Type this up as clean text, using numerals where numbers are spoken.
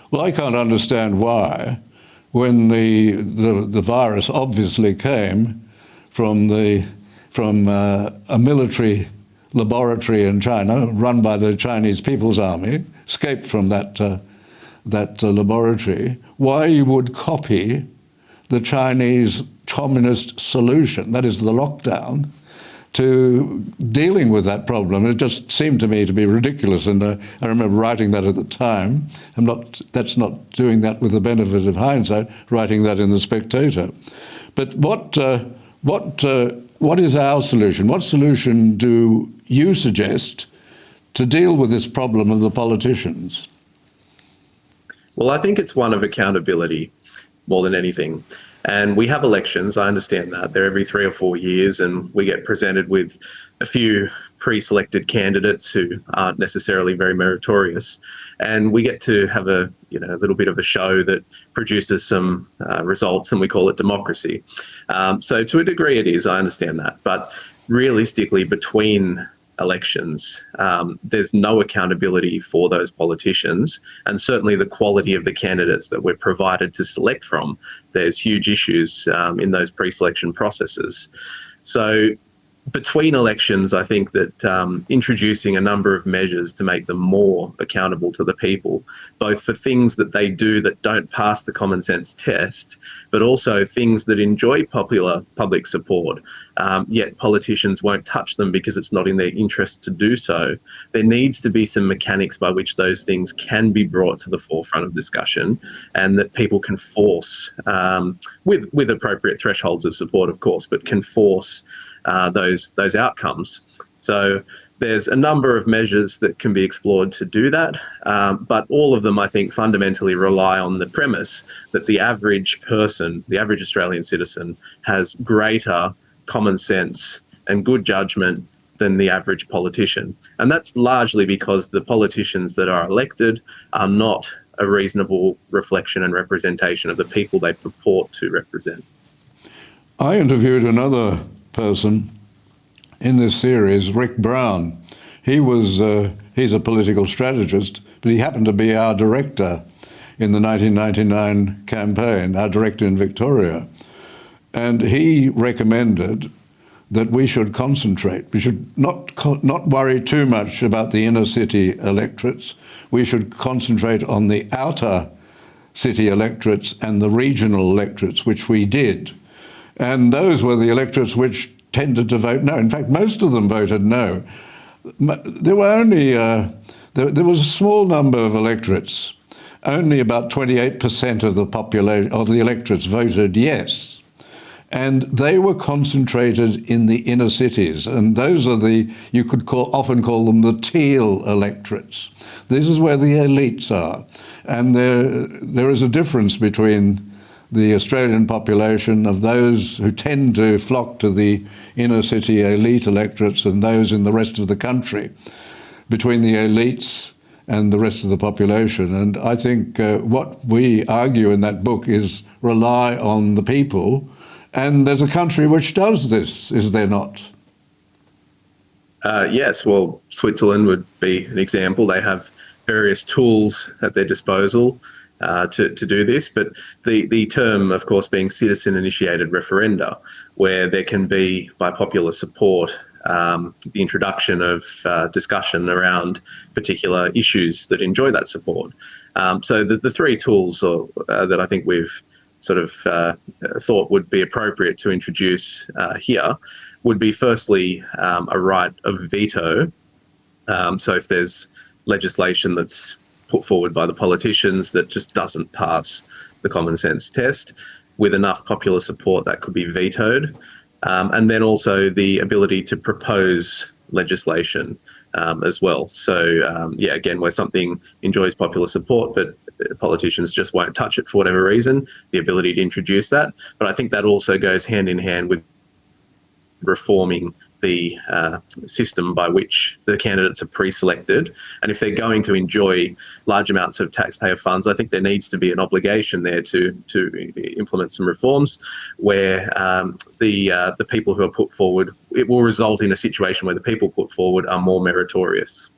Well, I can't understand why, when the virus obviously came from a military laboratory in China run by the Chinese People's Army, escaped from that laboratory, why you would copy the Chinese communist solution, that is the lockdown, to dealing with that problem. It just seemed to me to be ridiculous, and I remember writing that at the time. That's not doing that with the benefit of hindsight, writing that in The Spectator. But what is our solution? What solution do you suggest to deal with this problem of the politicians? Well, I think it's one of accountability more than anything. And we have elections, I understand that. They're every 3 or 4 years, and we get presented with a few pre-selected candidates who aren't necessarily very meritorious. And we get to have a little bit of a show that produces some results, and we call it democracy. So to a degree it is, I understand that. But realistically, between elections, there's no accountability for those politicians, and certainly the quality of the candidates that we're provided to select from. There's huge issues in those pre-selection processes. So between elections, I think that introducing a number of measures to make them more accountable to the people, both for things that they do that don't pass the common sense test, but also things that enjoy popular public support, yet politicians won't touch them because it's not in their interest to do so. There needs to be some mechanics by which those things can be brought to the forefront of discussion, and that people can force, with appropriate thresholds of support, of course, but can force those outcomes. So there's a number of measures that can be explored to do that, but all of them, I think, fundamentally rely on the premise that the average person, the average Australian citizen, has greater common sense and good judgment than the average politician. And that's largely because the politicians that are elected are not a reasonable reflection and representation of the people they purport to represent. I interviewed another person in this series, Rick Brown. He's a political strategist, but he happened to be our director in the 1999 campaign, our director in Victoria. And he recommended that we should concentrate. We should not worry too much about the inner city electorates. We should concentrate on the outer city electorates and the regional electorates, which we did. And those were the electorates which tended to vote no. In fact, most of them voted no. There were only, there was a small number of electorates. Only about 28% of the population, of the electorates voted yes. And they were concentrated in the inner cities. And those are you could often call them the teal electorates. This is where the elites are. And there is a difference between the Australian population of those who tend to flock to the inner city elite electorates and those in the rest of the country, between the elites and the rest of the population. And I think what we argue in that book is rely on the people. And there's a country which does this, is there not? Yes, well, Switzerland would be an example. They have various tools at their disposal to do this, but the term, of course, being citizen-initiated referenda, where there can be, by popular support, the introduction of discussion around particular issues that enjoy that support. So the three tools that I think we've sort of thought would be appropriate to introduce here would be, firstly, a right of veto. So if there's legislation that's put forward by the politicians that just doesn't pass the common sense test, with enough popular support that could be vetoed. And then also the ability to propose legislation as well. So yeah, again, where something enjoys popular support, but politicians just won't touch it for whatever reason, the ability to introduce that. But I think that also goes hand in hand with reforming the system by which the candidates are pre-selected. And if they're going to enjoy large amounts of taxpayer funds, I think there needs to be an obligation there to implement some reforms where the people who are put forward, it will result in a situation where the people put forward are more meritorious.